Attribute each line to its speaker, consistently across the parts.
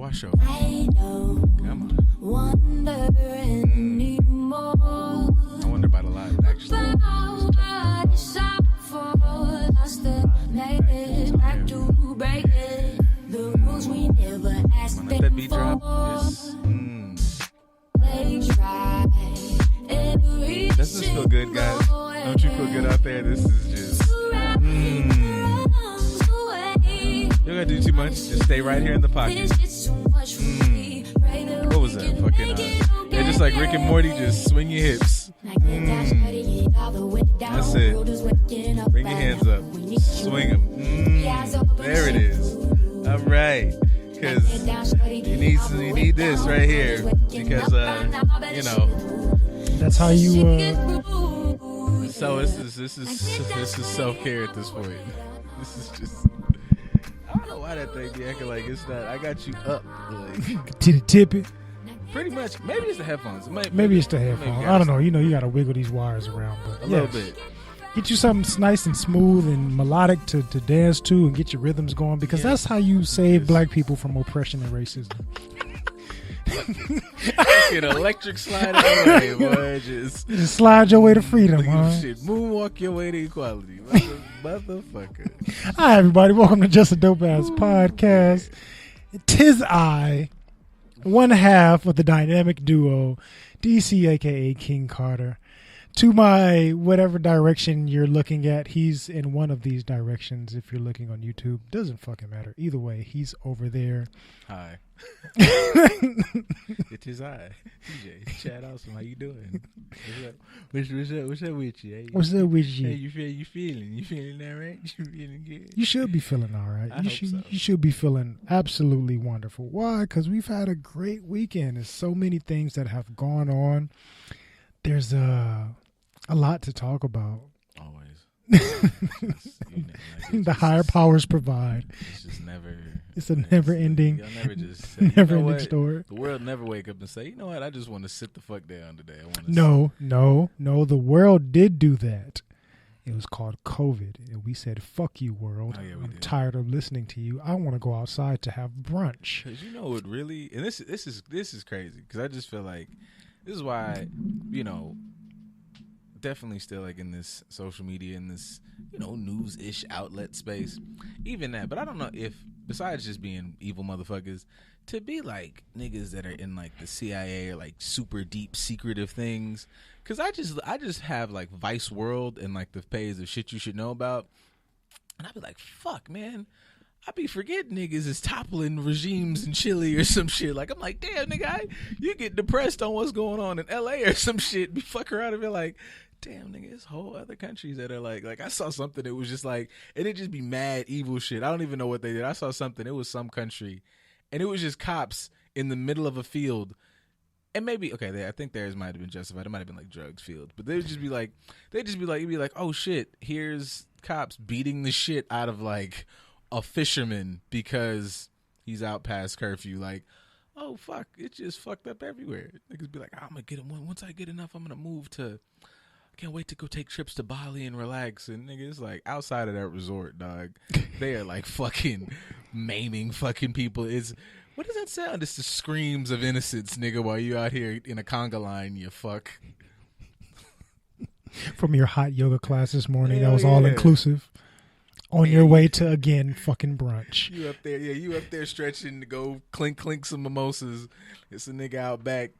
Speaker 1: Wash over. Come on. I wonder about a lot, actually. Let that beat drop. Doesn't this feel good, guys? Don't you feel good out there? This is just... You don't gotta do too much. Just stay right here in the pocket. What was that? Fucking... yeah, just like Rick and Morty, just swing your hips. That's it. Bring your hands up. Swing them. There it is. All right. Because you need this right here. Because, you know.
Speaker 2: That's how you...
Speaker 1: So this is self-care at this point. This is just... I don't know why that thing be acting like it's not... I got you up. Like,
Speaker 2: tip it.
Speaker 1: Pretty much. Maybe it's the headphones.
Speaker 2: Maybe it's the headphones. I don't know. You know, you got to wiggle these wires around. But
Speaker 1: a little bit.
Speaker 2: Get you something nice and smooth and melodic to dance to and get your rhythms going, because that's how you save black people from oppression and racism.
Speaker 1: Get an electric slide away, boy. Just
Speaker 2: slide your way to freedom, huh?
Speaker 1: Shit. Moonwalk your way to equality. Motherfucker.
Speaker 2: Hi, everybody. Welcome to Just a Dope Ass Podcast. 'Tis I, one half of the dynamic duo, DC, a.k.a. King Carter. To my whatever direction you're looking at, he's in one of these directions. If you're looking on YouTube, doesn't fucking matter. Either way, he's over there.
Speaker 1: Hi. It is I, DJ Chad Awesome. How you doing? What's up with you? Hey,
Speaker 2: what's up with you?
Speaker 1: Hey, you feeling that right? You feeling good?
Speaker 2: You should be feeling all right.
Speaker 1: I hope so.
Speaker 2: You should be feeling absolutely wonderful. Why? Because we've had a great weekend. There's so many things that have gone on. There's a lot to talk about.
Speaker 1: Always.
Speaker 2: The higher powers provide.
Speaker 1: It's just never.
Speaker 2: It's a never-ending, never-ending story.
Speaker 1: The world never wake up and say, you know what? I just want to sit the fuck down today.
Speaker 2: No. The world did do that. It was called COVID, and we said, "Fuck you, world. I'm tired of listening to you. I want to go outside to have brunch."
Speaker 1: Because you know it really, and this is crazy. Because I just feel like this is why, you know. Definitely still like in this social media, in this, you know, news-ish outlet space, even that. But I don't know if, besides just being evil motherfuckers, to be like niggas that are in like the CIA or like super deep secretive things. Because I just have like Vice World and like the page of shit you should know about, and I'd be like, fuck, man. I be forgetting niggas is toppling regimes in Chile or some shit. Like, I'm like, damn, nigga, you get depressed on what's going on in LA or some shit. Be fuck around and be like, damn, nigga, there's whole other countries that are like I saw something that was just like, and it just be mad evil shit. I don't even know what they did. I saw something, it was some country, and it was just cops in the middle of a field. And maybe, okay, I think theirs might have been justified. It might have been like drugs field. But it'd be like, oh shit, here's cops beating the shit out of like a fisherman because he's out past curfew. Like, oh fuck, it's just fucked up everywhere. Niggas be like, I'm gonna get him. Once I get enough, I'm gonna move to. Can't wait to go take trips to Bali and relax. And niggas like outside of that resort, dog, they are like fucking maiming fucking people. What does that sound? It's the screams of innocence, nigga, while you out here in a conga line, you fuck.
Speaker 2: From your hot yoga class this morning, that was all inclusive. On your way to, again, fucking brunch.
Speaker 1: You up there stretching to go clink some mimosas. It's a nigga out back.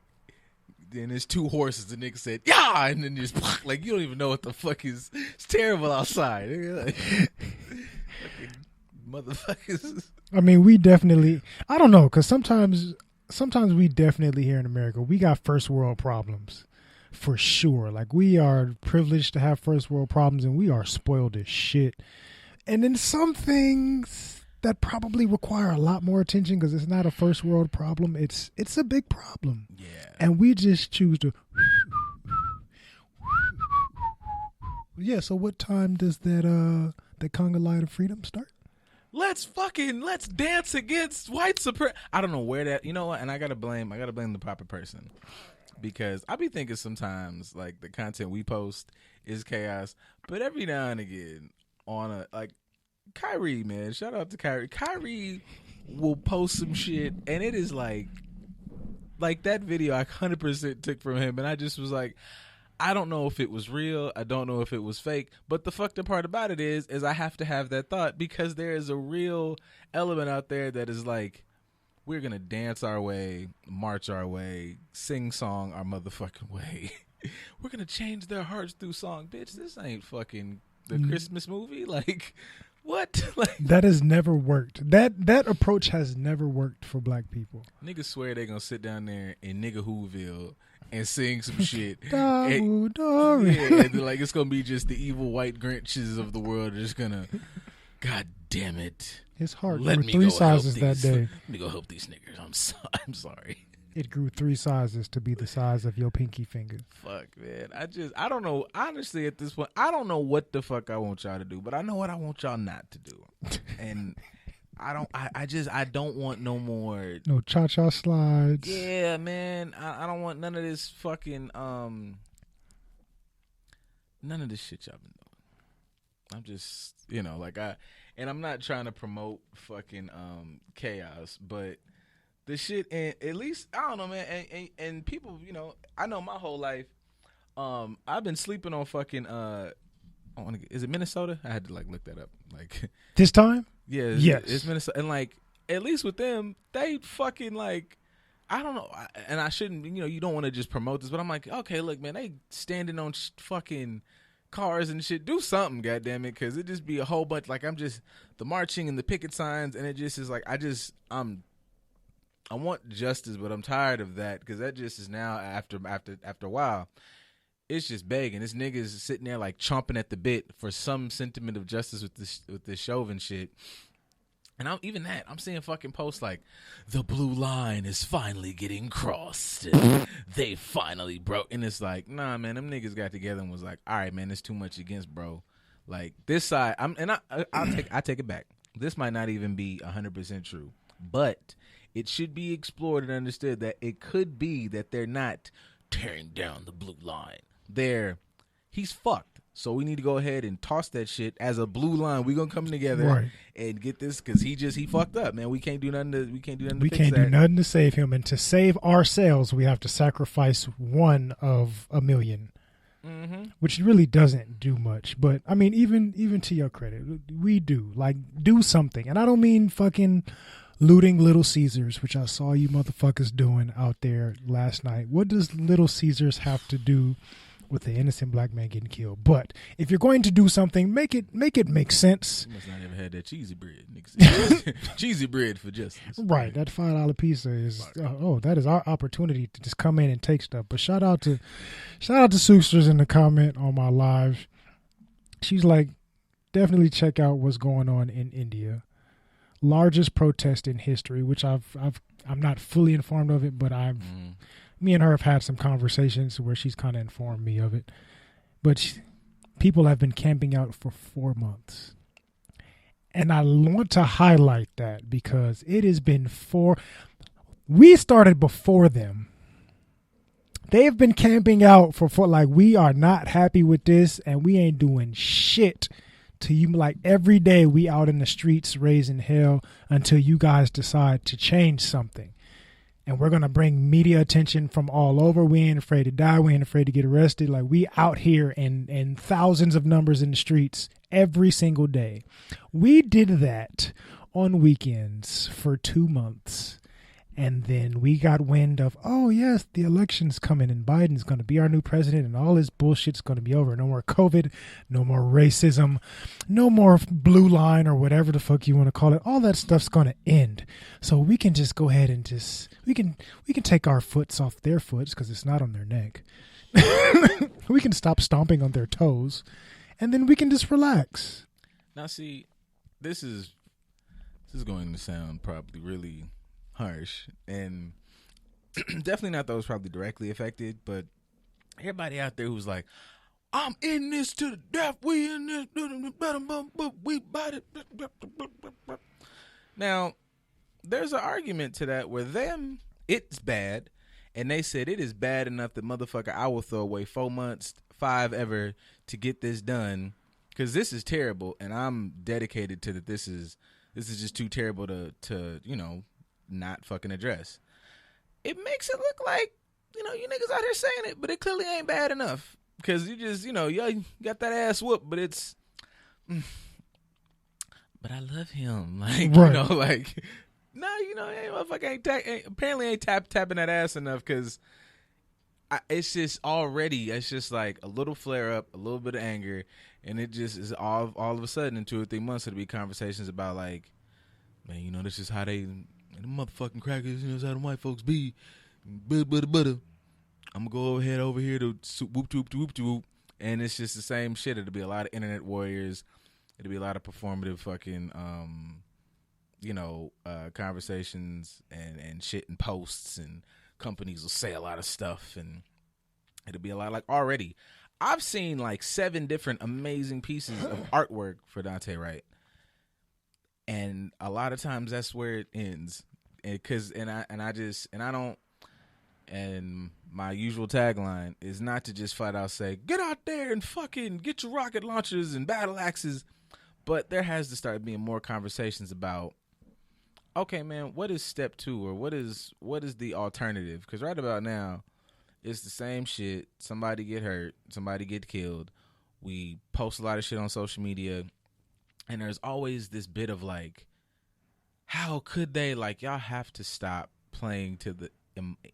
Speaker 1: Then there's two horses. The nigga said, yeah! And then just, like, you don't even know what the fuck is. It's terrible outside. Like, fucking motherfuckers.
Speaker 2: I mean, we definitely, I don't know, because sometimes we definitely here in America, we got first world problems. For sure. Like, we are privileged to have first world problems, and we are spoiled as shit. And then some things that probably require a lot more attention because it's not a first world problem. It's a big problem.
Speaker 1: Yeah.
Speaker 2: And we just choose to. Yeah. So what time does that conga line of freedom start?
Speaker 1: Let's dance against white supremacy. I don't know where that. You know what? And I gotta blame the proper person. Because I be thinking sometimes like the content we post is chaos, but every now and again on a like Kyrie, man, shout out to Kyrie. Kyrie will post some shit, and it is like that video I 100% took from him, and I just was like, I don't know if it was real. I don't know if it was fake. But the fucked up part about it is I have to have that thought because there is a real element out there that is like, we're going to dance our way, march our way, sing song our motherfucking way. We're going to change their hearts through song. Bitch, this ain't fucking the Christmas movie. Like, what? Like,
Speaker 2: that has never worked. That approach has never worked for black people.
Speaker 1: Niggas swear they going to sit down there in nigga Whoville and sing some shit.
Speaker 2: And
Speaker 1: like it's going to be just the evil white Grinches of the world are just going to, God damn it.
Speaker 2: His heart grew 3 sizes that day.
Speaker 1: Let me go help these niggas. I'm sorry.
Speaker 2: It grew 3 sizes to be the size of your pinky finger.
Speaker 1: Fuck, man. I don't know. Honestly, at this point, I don't know what the fuck I want y'all to do, but I know what I want y'all not to do. And I don't want no more.
Speaker 2: No cha-cha slides.
Speaker 1: Yeah, man. I don't want none of this fucking, none of this shit y'all been doing. I'm just, and I'm not trying to promote fucking chaos, but the shit, and at least I don't know, man. And people, I know my whole life. I've been sleeping on fucking. Is it Minnesota? I had to look that up. Like
Speaker 2: this time.
Speaker 1: Yeah.
Speaker 2: Yes.
Speaker 1: It's Minnesota, and at least with them, they fucking I don't know, and I shouldn't. You don't want to just promote this, but I'm like, okay, look, man, they standing on fucking cars and shit. Do something, goddamn it, because it just be a whole bunch. Like I'm just the marching and the picket signs, and it just is like I want justice, but I'm tired of that because that just is now after a while, it's just begging. This nigga's sitting there chomping at the bit for some sentiment of justice with this Chauvin shit. And I'm seeing fucking posts like the blue line is finally getting crossed. And they finally broke, and it's like, nah, man, them niggas got together and was like, all right, man, it's too much against, bro. Like this side, I take it back. This might not even be 100% true, but it should be explored and understood that it could be that they're not tearing down the blue line. He's fucked. So we need to go ahead and toss that shit as a blue line. We're gonna come together and get this because he fucked up, man. We can't do nothing do
Speaker 2: nothing to save him, and to save ourselves, we have to sacrifice one of a million. Mm-hmm. Which really doesn't do much, but I mean, even to your credit, we do do something, and I don't mean fucking looting Little Caesars, which I saw you motherfuckers doing out there last night. What does Little Caesars have to do with the innocent black man getting killed? But if you're going to do something, make it make sense.
Speaker 1: You must not have had that cheesy bread, niggas. Cheesy bread for justice.
Speaker 2: Right, that $5 pizza is that is our opportunity to just come in and take stuff. But shout out to Sooksters in the comment on my live. She's like, definitely check out what's going on in India. Largest protest in history, which I'm not fully informed of it, but me and her have had some conversations where she's kind of informed me of it. But people have been camping out for 4 months. And I want to highlight that because it has been we started before them. They've been camping out for we are not happy with this and we ain't doing shit to you. Every day we out in the streets raising hell until you guys decide to change something. And we're going to bring media attention from all over. We ain't afraid to die. We ain't afraid to get arrested. We out here in thousands of numbers in the streets every single day. We did that on weekends for 2 months. And then we got wind of, oh, yes, the election's coming and Biden's going to be our new president and all this bullshit's going to be over. No more COVID, no more racism, no more blue line or whatever the fuck you want to call it. All that stuff's going to end. So we can just go ahead and we can take our foots off their foots because it's not on their neck. We can stop stomping on their toes and then we can just relax.
Speaker 1: Now, see, this is going to sound probably really harsh and definitely not those probably directly affected, but everybody out there who's like, I'm in this to the death, we in this, we bought it. Now, there's an argument to that where it's bad, and they said it is bad enough that motherfucker, I will throw away 4 months, 5 ever to get this done, because this is terrible, and I'm dedicated to that this is This is just too terrible to not fucking address. It makes it look like, you niggas out here saying it, but it clearly ain't bad enough. Because you just, y'all got that ass whooped, but it's, but I love him. Like,
Speaker 2: Right.
Speaker 1: motherfucker apparently ain't tapping that ass enough, because it's just like a little flare up, a little bit of anger, and it just is all of a sudden in 2 or 3 months it'll be conversations about like, man, this is how the motherfucking crackers, this is how the white folks be. Butter. I'm gonna go over here to whoop whoop, and it's just the same shit. It'll be a lot of internet warriors. It'll be a lot of performative fucking conversations and shit and posts, and companies will say a lot of stuff, and it'll be a lot. Like, already I've seen like 7 different amazing pieces of artwork for Dante Wright, and a lot of times that's where it ends. And my usual tagline is not to just flat out say, get out there and fucking get your rocket launchers and battle axes, but there has to start being more conversations about, okay, man, what is step 2, or what is the alternative? Because right about now, it's the same shit. Somebody get hurt, somebody get killed. We post a lot of shit on social media, and there's always this bit of like, how could they? Like, y'all have to stop playing to the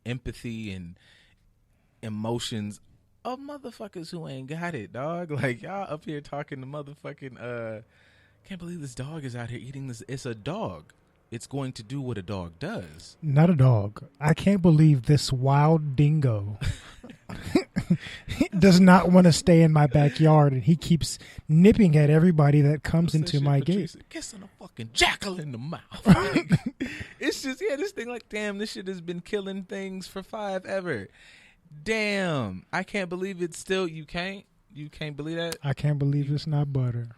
Speaker 1: empathy and emotions of motherfuckers who ain't got it, dog. Like, y'all up here talking to motherfucking can't believe this dog is out here eating this. It's a dog. It's going to do what a dog does.
Speaker 2: Not a dog. I can't believe this wild dingo does not want to stay in my backyard, and he keeps nipping at everybody that comes into my gate.
Speaker 1: Kissing a fucking jackal in the mouth. It's just, this thing like, damn, this shit has been killing things for 5 ever. Damn, I can't believe it's still. You can't believe that.
Speaker 2: I can't believe it's not butter.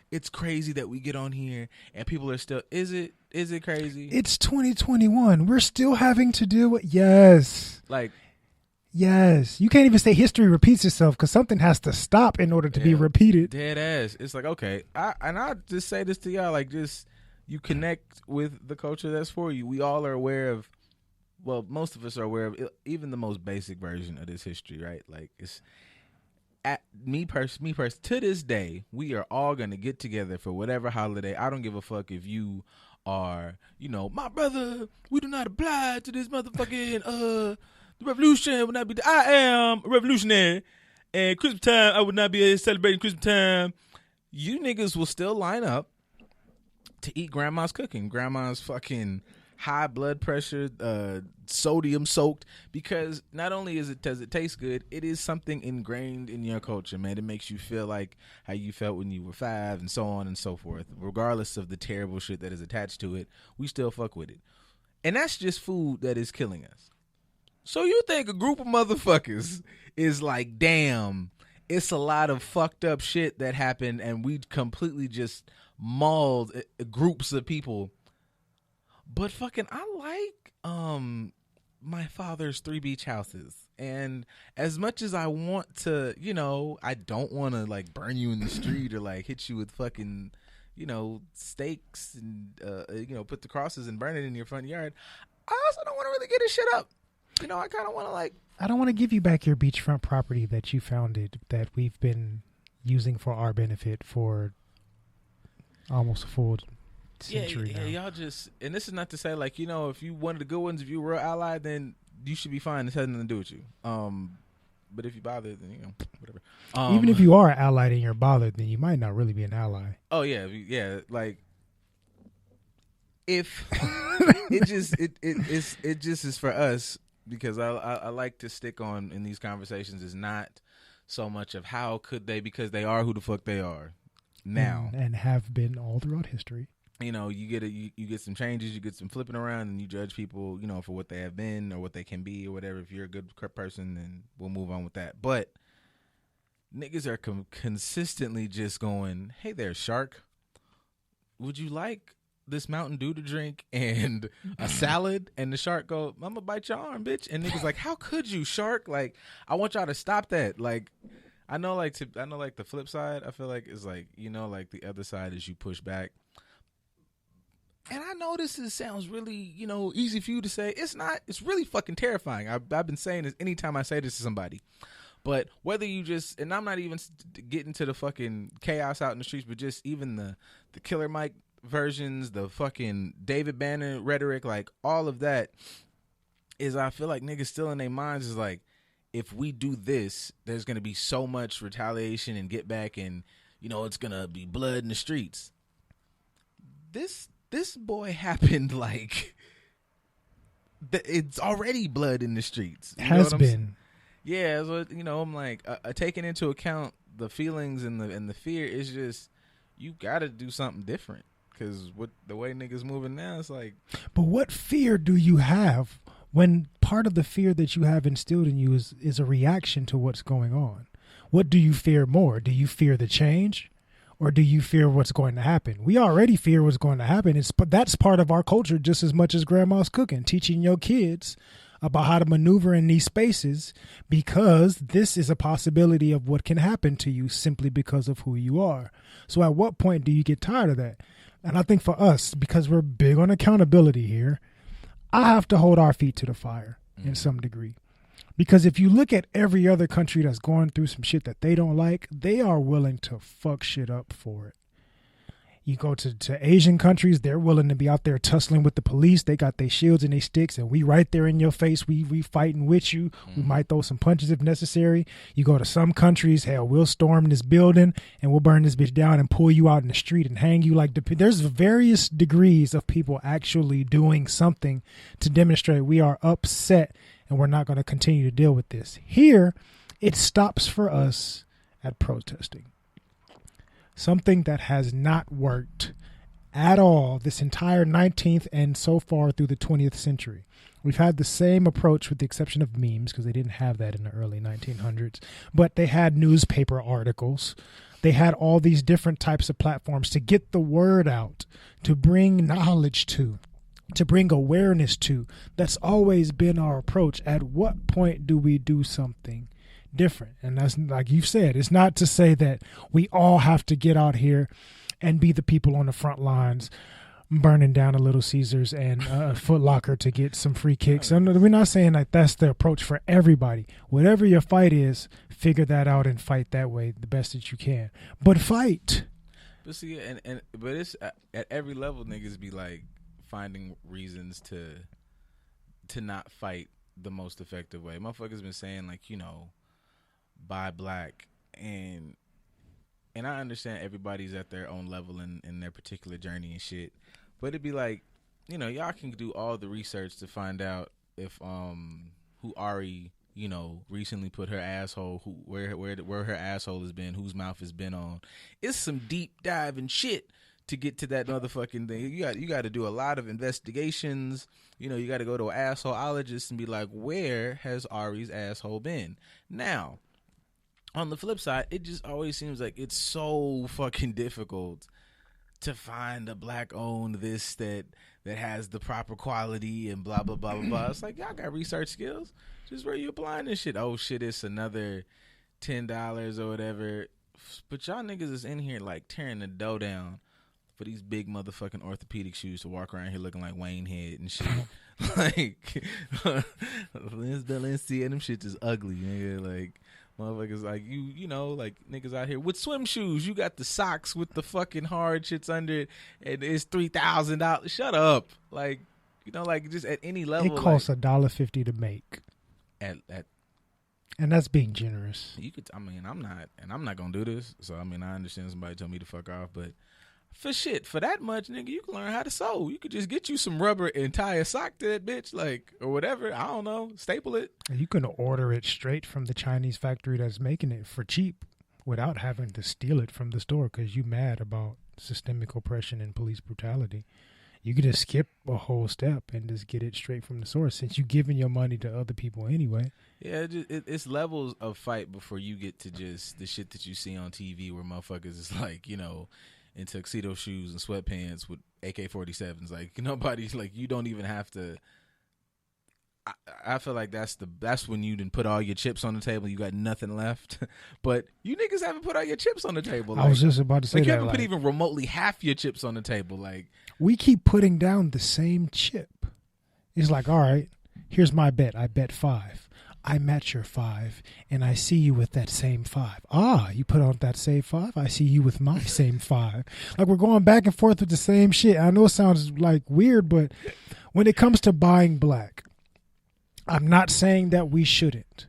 Speaker 1: It's crazy that we get on here and people are still. Is it crazy?
Speaker 2: It's 2021. We're still having to do it. Yes.
Speaker 1: Like,
Speaker 2: yes. You can't even say history repeats itself, because something has to stop in order to be repeated.
Speaker 1: Dead ass. It's like, okay. I just say this to y'all, like, just, you connect with the culture that's for you. We all are aware of, well, most of us are aware of even the most basic version of this history, right? Like, it's, at me person, to this day, we are all going to get together for whatever holiday. I don't give a fuck if you are, my brother, we do not apply to this motherfucking, the revolution would not be, I am a revolutionary, and Christmas time, I would not be celebrating Christmas time. You niggas will still line up to eat grandma's cooking, grandma's fucking high blood pressure, sodium soaked, because not only does it taste good, it is something ingrained in your culture, man. It makes you feel like how you felt when you were 5, and so on and so forth. Regardless of the terrible shit that is attached to it, we still fuck with it. And that's just food that is killing us. So you think a group of motherfuckers is like, damn, it's a lot of fucked up shit that happened, and we completely just mauled groups of people. But fucking, I like my father's 3 beach houses, and as much as I want to, I don't want to like burn you in the street or like hit you with fucking, stakes and put the crosses and burn it in your front yard. I also don't want to really get his shit up. I kind of want to like.
Speaker 2: I don't want to give you back your beachfront property that you founded, that we've been using for our benefit for almost a full century now.
Speaker 1: Y'all just, and this is not to say like, if you one of the good ones, if you were real ally, then you should be fine. This has nothing to do with you. But if you bother, then whatever.
Speaker 2: Even if you are allied and you're bothered, then you might not really be an ally.
Speaker 1: Oh yeah. Like, if it just is for us, because I like to stick on in these conversations is not so much of how could they, because they are who the fuck they are now
Speaker 2: and have been all throughout history.
Speaker 1: You get some changes, you get some flipping around, and you judge people, for what they have been or what they can be or whatever. If you're a good person, then we'll move on with that. But niggas are consistently just going, hey there, shark, would you like this Mountain Dew to drink and a salad? And the shark go, I'm gonna bite your arm, bitch. And niggas like, how could you, shark? Like, I want y'all to stop that. Like, I know like the flip side, I feel like is like, like the other side is you push back. And I know sounds really, easy for you to say. It's not. It's really fucking terrifying. I've been saying this anytime I say this to somebody. But whether you just, and I'm not even getting to the fucking chaos out in the streets, but just even the Killer Mike versions, the fucking David Banner rhetoric, like all of that is, I feel like niggas still in their minds is like, if we do this, there's going to be so much retaliation and get back, and, it's going to be blood in the streets. This boy happened like it's already blood in the streets.
Speaker 2: Has been.
Speaker 1: Yeah, so, I'm like taking into account the feelings and the fear is just, you got to do something different, because with the way niggas moving now, it's like.
Speaker 2: But what fear do you have when part of the fear that you have instilled in you is a reaction to what's going on? What do you fear more? Do you fear the change? Or do you fear what's going to happen? We already fear what's going to happen. But that's part of our culture just as much as grandma's cooking, teaching your kids about how to maneuver in these spaces, because this is a possibility of what can happen to you simply because of who you are. So at what point do you get tired of that? And I think for us, because we're big on accountability here, I have to hold our feet to the fire in some degree. Because if you look at every other country that's going through some shit that they don't like, they are willing to fuck shit up for it. You go to Asian countries, they're willing to be out there tussling with the police. They got their shields and their sticks, and we right there in your face. We fighting with you. We might throw some punches if necessary. You go to some countries, hell, we'll storm this building and we'll burn this bitch down and pull you out in the street and hang you. Like, there's various degrees of people actually doing something to demonstrate we are upset and we're not going to continue to deal with this. Here, it stops for us at protesting. Something that has not worked at all this entire 19th and so far through the 20th century. We've had the same approach with the exception of memes, because they didn't have that in the early 1900s. But they had newspaper articles. They had all these different types of platforms to get the word out, to bring knowledge to bring awareness to. That's always been our approach. At what point do we do something different? And that's, like you've said, it's not to say that we all have to get out here and be the people on the front lines burning down a Little Caesars and a Foot Locker to get some free kicks. And we're not saying that that's the approach for everybody. Whatever your fight is, figure that out and fight that way the best that you can. But fight.
Speaker 1: But see, but it's at every level, niggas be like finding reasons to not fight the most effective way. Motherfuckers been saying, like, buy black, and I understand everybody's at their own level in their particular journey and shit, but it'd be like, y'all can do all the research to find out if who Ari recently put her asshole, where her asshole has been, whose mouth has been on. It's some deep diving shit to get to that motherfucking thing. You got to do a lot of investigations. You got to go to an assholeologist and be like, where has Ari's asshole been? Now, on the flip side, it just always seems like it's so fucking difficult to find a black-owned this that has the proper quality and blah, blah, blah, blah, blah. It's like, y'all got research skills. Just where you applying this shit? Oh, shit, it's another $10 or whatever. But y'all niggas is in here, like, tearing the dough down for these big motherfucking orthopedic shoes to walk around here looking like Wayne Head and shit. Like, Valencia and them shit is ugly, nigga. Like, motherfuckers like like niggas out here with swim shoes. You got the socks with the fucking hard shits under it, and it's $3,000. Shut up. Like, like just at any level.
Speaker 2: It costs $1.50 to make.
Speaker 1: At
Speaker 2: And that's being generous.
Speaker 1: You could. I mean, I'm not gonna do this. So I mean, I understand somebody told me to fuck off, but for that much, nigga, you can learn how to sew. You could just get you some rubber and tie a sock to that bitch, like, or whatever. I don't know, staple it.
Speaker 2: You can order it straight from the Chinese factory that's making it for cheap, without having to steal it from the store because you mad about systemic oppression and police brutality. You could just skip a whole step and just get it straight from the source, since you're giving your money to other people anyway.
Speaker 1: Yeah, it's levels of fight before you get to just the shit that you see on TV where motherfuckers is like, in tuxedo shoes and sweatpants with AK-47s. Like, nobody's like, you don't even have to. I feel like that's when you didn't put all your chips on the table. You got nothing left. But you niggas haven't put all your chips on the table. Like,
Speaker 2: I was just about to say
Speaker 1: like
Speaker 2: that.
Speaker 1: You haven't put even remotely half your chips on the table. Like,
Speaker 2: we keep putting down the same chip. It's like, all right, here's my bet. I bet 5. I match your 5, and I see you with that same 5. Ah, you put on that same 5. I see you with my same 5. Like, we're going back and forth with the same shit. I know it sounds like weird, but when it comes to buying black, I'm not saying that we shouldn't.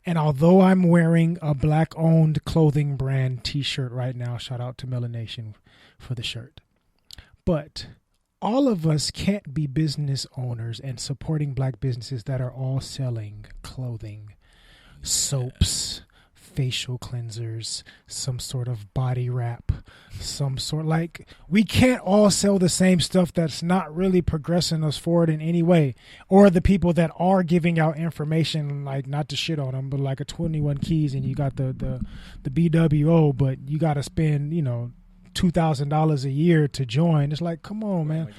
Speaker 2: And although I'm wearing a black-owned clothing brand T-shirt right now, shout out to Melanation for the shirt. But all of us can't be business owners and supporting black businesses that are all selling clothing, soaps, facial cleansers, some sort of body wrap, like, we can't all sell the same stuff that's not really progressing us forward in any way. Or the people that are giving out information, like, not to shit on them, but like a 21 Keys and you got the BWO, but you got to spend, $2,000 a year to join. It's like, come on, man.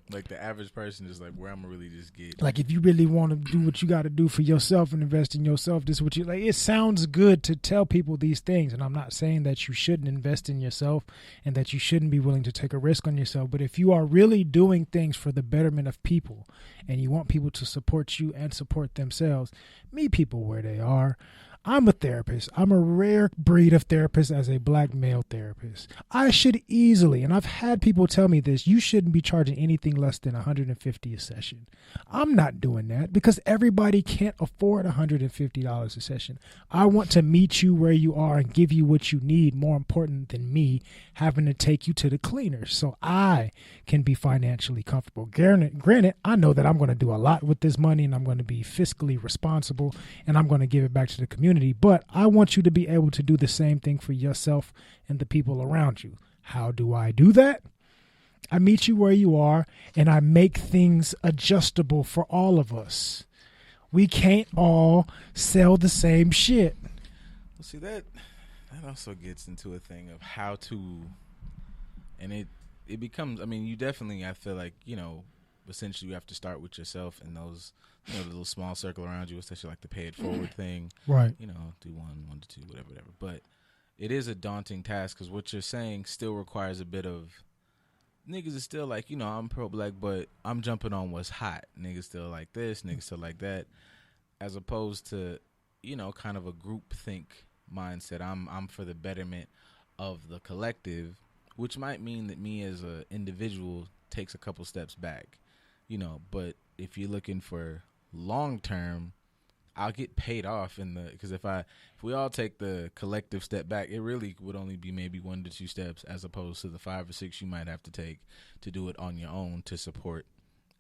Speaker 1: Like, the average person is like, where I'm gonna really just get.
Speaker 2: Like, if you really want to do what you got to do for yourself and invest in yourself, this is what you like. It sounds good to tell people these things, and I'm not saying that you shouldn't invest in yourself and that you shouldn't be willing to take a risk on yourself. But if you are really doing things for the betterment of people, and you want people to support you and support themselves, meet people where they are. I'm a therapist. I'm a rare breed of therapist as a black male therapist. I should easily, and I've had people tell me this, you shouldn't be charging anything less than $150 a session. I'm not doing that because everybody can't afford $150 a session. I want to meet you where you are and give you what you need, more important than me having to take you to the cleaners so I can be financially comfortable. Granted, I know that I'm going to do a lot with this money and I'm going to be fiscally responsible and I'm going to give it back to the community. But I want you to be able to do the same thing for yourself and the people around you. How do I do that? I meet you where you are and I make things adjustable for all of us. We can't all sell the same shit.
Speaker 1: Well, see, that also gets into a thing of how to, and it becomes, I mean, you definitely, I feel like, essentially you have to start with yourself and those, the little small circle around you, especially like the pay it forward thing.
Speaker 2: Right.
Speaker 1: Do 1 to 2, whatever. But it is a daunting task because what you're saying still requires a bit of, niggas is still like, I'm pro-black, but I'm jumping on what's hot. Niggas still like this, niggas still like that, as opposed to, kind of a group think mindset. I'm for the betterment of the collective, which might mean that me as an individual takes a couple steps back, but if you're looking for long term, I'll get paid off because if we all take the collective step back, it really would only be maybe 1 to 2 steps as opposed to the 5 or 6 you might have to take to do it on your own to support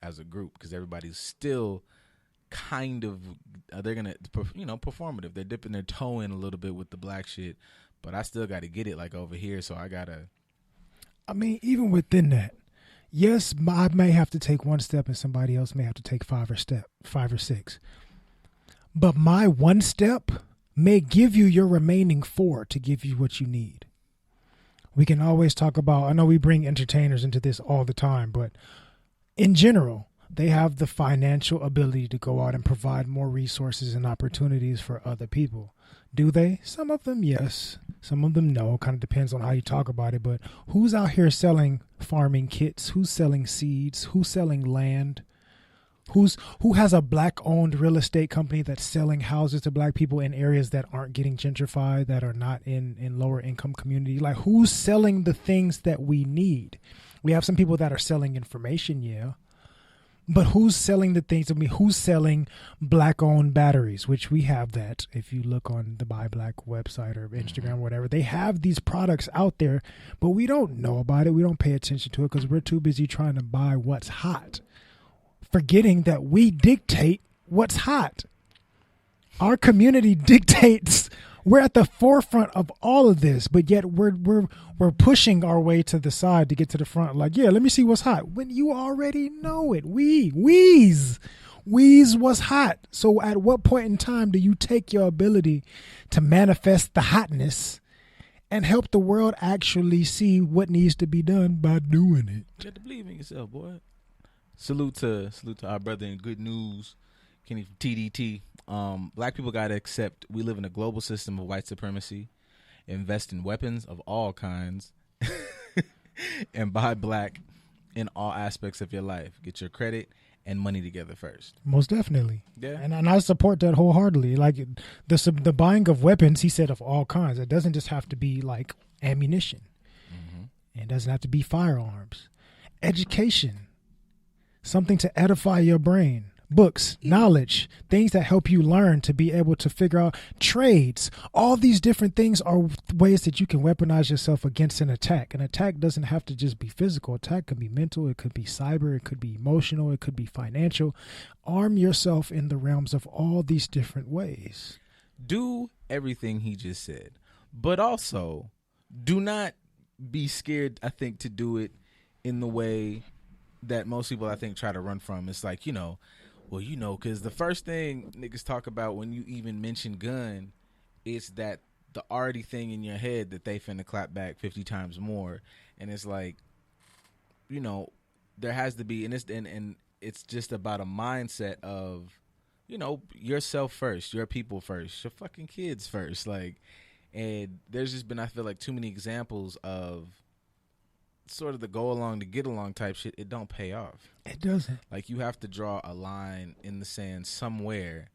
Speaker 1: as a group, because everybody's still kind of they're gonna performative. They're dipping their toe in a little bit with the black shit, but I still got to get it like over here, so I gotta.
Speaker 2: I mean, even within that, yes, I may have to take 1 step and somebody else may have to take 5 or 6. But my 1 step may give you your remaining 4 to give you what you need. We can always talk about, I know we bring entertainers into this all the time, but in general, they have the financial ability to go out and provide more resources and opportunities for other people. Do they? Some of them, yes. Some of them, no. Kind of depends on how you talk about it. But who's out here selling farming kits? Who's selling seeds? Who's selling land? Who has a black-owned real estate company that's selling houses to black people in areas that aren't getting gentrified, that are not in lower-income community? Like, who's selling the things that we need? We have some people that are selling information, yeah. But who's selling the things? I mean, who's selling black-owned batteries, which we have that. If you look on the Buy Black website or Instagram or whatever, they have these products out there, but we don't know about it. We don't pay attention to it because we're too busy trying to buy what's hot, forgetting that we dictate what's hot. Our community dictates. We're at the forefront of all of this, but yet we're pushing our way to the side to get to the front. Like, yeah, let me see what's hot. When you already know it. Wheeze was hot. So at what point in time do you take your ability to manifest the hotness and help the world actually see what needs to be done by doing it?
Speaker 1: You have to believe in yourself, boy. salute to our brother in good news, Kenny from TDT. Black people gotta accept we live in a global system of white supremacy. Invest in weapons of all kinds, and buy black in all aspects of your life. Get your credit and money together first.
Speaker 2: Most definitely.
Speaker 1: Yeah.
Speaker 2: And I support that wholeheartedly. Like the buying of weapons, he said, of all kinds. It doesn't just have to be like ammunition. It doesn't have to be firearms. Education. Something to edify your brain. Books, knowledge, things that help you learn to be able to figure out trades. All these different things are ways that you can weaponize yourself against an attack. An attack doesn't have to just be physical. Attack could be mental. It could be cyber. It could be emotional. It could be financial. Arm yourself in the realms of all these different ways.
Speaker 1: Do everything he just said, but also do not be scared, I think, to do it in the way that most people, I think, try to run from. It's like, because the first thing niggas talk about when you even mention gun is that the already thing in your head that they finna clap back 50 times more. And it's like, there has to be, and it's just about a mindset of, yourself first, your people first, your fucking kids first. Like, and there's just been, I feel like, too many examples of sort of the go along to get along type shit. It don't pay off.
Speaker 2: It doesn't.
Speaker 1: Like, you have to draw a line in the sand somewhere,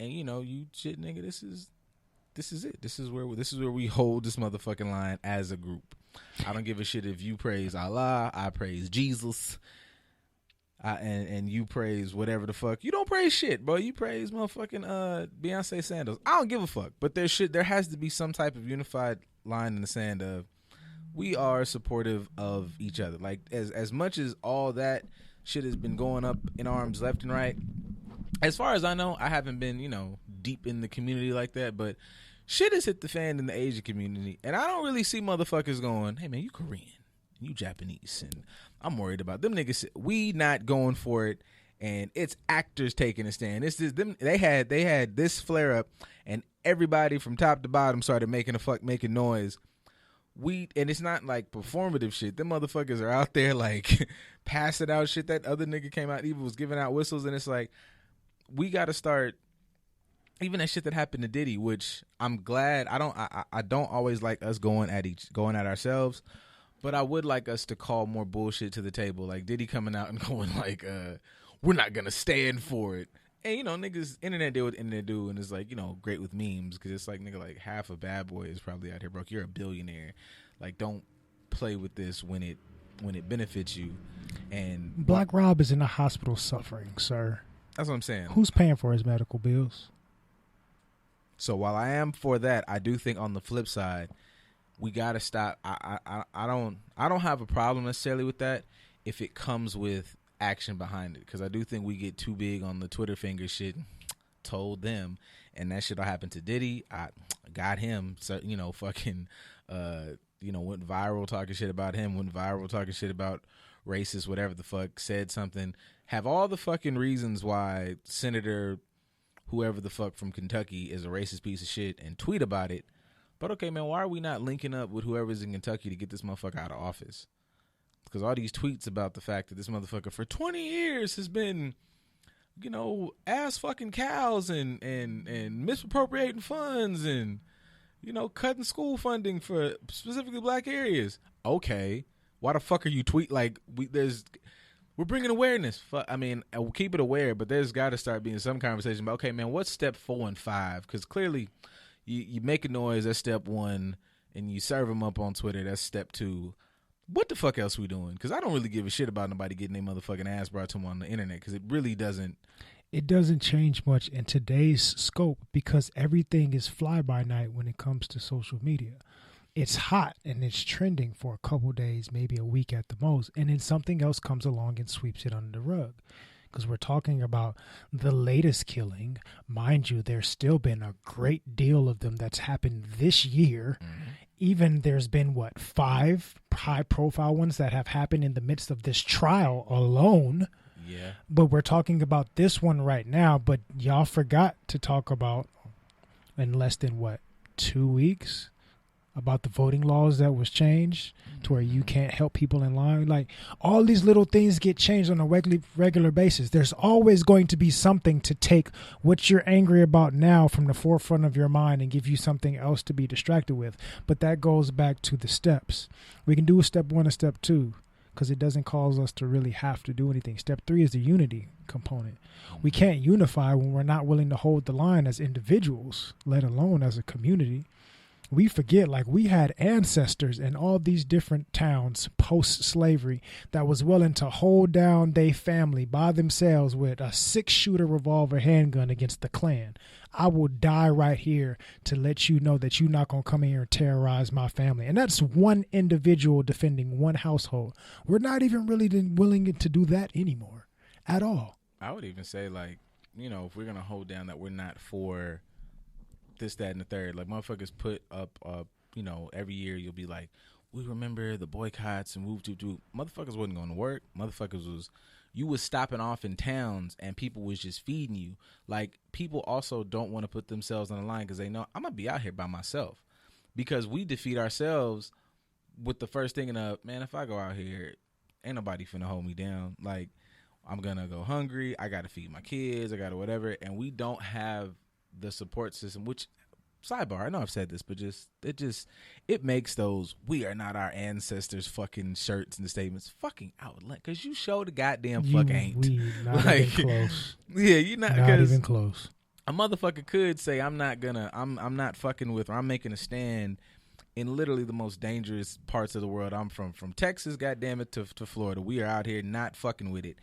Speaker 1: and you shit, nigga. This is it. This is where we hold this motherfucking line as a group. I don't give a shit if you praise Allah, I praise Jesus, and you praise whatever the fuck. You don't praise shit, bro. You praise motherfucking Beyonce sandals. I don't give a fuck. But there has to be some type of unified line in the sand of, we are supportive of each other. Like, as much as all that shit has been going up in arms left and right, as far as I know, I haven't been, deep in the community like that, but shit has hit the fan in the Asian community, and I don't really see motherfuckers going, hey man, you Korean, you Japanese, and I'm worried about them niggas. We not going for it, and it's actors taking a stand. It's just them. They had this flare up, and everybody from top to bottom started making noise. And it's not like performative shit. Them motherfuckers are out there like passing out shit. That other nigga came out, even was giving out whistles, and it's like, we got to start. Even that shit that happened to Diddy, which I'm glad. I don't always like us going at ourselves, but I would like us to call more bullshit to the table. Like Diddy coming out and going like, we're not gonna stand for it. And niggas, internet do what internet do, and it's like, great with memes, because it's like, nigga, like half of Bad Boy is probably out here broke. You're a billionaire. Like, don't play with this when it benefits you. And
Speaker 2: Black Rob is in the hospital suffering, sir.
Speaker 1: That's what I'm saying.
Speaker 2: Who's paying for his medical bills?
Speaker 1: So while I am for that, I do think on the flip side, we gotta stop. I don't have a problem necessarily with that if it comes with action behind it, because I do think we get too big on the Twitter finger shit. Told them, and that shit'll happen to Diddy. I got him, so fucking went viral talking shit about him, went viral talking shit about racist, whatever the fuck, said something, have all the fucking reasons why Senator whoever the fuck from Kentucky is a racist piece of shit, and tweet about it. But okay, man, why are we not linking up with whoever's in Kentucky to get this motherfucker out of office? Because all these tweets about the fact that this motherfucker for 20 years has been, ass fucking cows and misappropriating funds and, cutting school funding for specifically black areas. Okay, why the fuck are you we're bringing awareness. I mean, we'll keep it aware, but there's got to start being some conversation about, okay, man, what's step 4 and 5? Because clearly you make a noise, that's step 1, and you serve them up on Twitter, that's step 2. What the fuck else we doing? Because I don't really give a shit about nobody getting their motherfucking ass brought to them on the internet, because it really doesn't.
Speaker 2: It doesn't change much in today's scope, because everything is fly by night when it comes to social media. It's hot and it's trending for a couple days, maybe a week at the most, and then something else comes along and sweeps it under the rug. Because we're talking about the latest killing. Mind you, there's still been a great deal of them that's happened this year. Mm-hmm. Even there's been, 5 high-profile ones that have happened in the midst of this trial alone.
Speaker 1: Yeah.
Speaker 2: But we're talking about this one right now, but y'all forgot to talk about, in less than, 2 weeks, about the voting laws that was changed to where you can't help people in line. Like, all these little things get changed on a regular basis. There's always going to be something to take what you're angry about now from the forefront of your mind and give you something else to be distracted with. But that goes back to the steps. We can do a step 1 and step 2 because it doesn't cause us to really have to do anything. Step 3 is the unity component. We can't unify when we're not willing to hold the line as individuals, let alone as a community. We forget, like, we had ancestors in all these different towns post-slavery that was willing to hold down their family by themselves with a 6-shooter revolver handgun against the Klan. I will die right here to let you know that you're not going to come in here and terrorize my family. And that's one individual defending one household. We're not even really willing to do that anymore at all.
Speaker 1: I would even say, like, if we're going to hold down that we're not for this, that, and the third. Like, motherfuckers put up, every year you'll be like, we remember the boycotts and whoop, doop, doop. Motherfuckers wasn't going to work. You was stopping off in towns and people was just feeding you. Like, people also don't want to put themselves on the line because they know I'm going to be out here by myself. Because we defeat ourselves with the first thinking of, man, if I go out here, ain't nobody finna hold me down. Like, I'm going to go hungry. I got to feed my kids. I got to whatever. And we don't have the support system, which, sidebar, I know I've said this, but it makes those "we are not our ancestors" fucking shirts and the statements fucking outlet, because you show the goddamn fuck ain't.
Speaker 2: We not like, even close.
Speaker 1: Yeah, you're not
Speaker 2: even close.
Speaker 1: A motherfucker could say, I'm not fucking with, or I'm making a stand in literally the most dangerous parts of the world. I'm from Texas, goddamn it, to Florida. We are out here not fucking with it.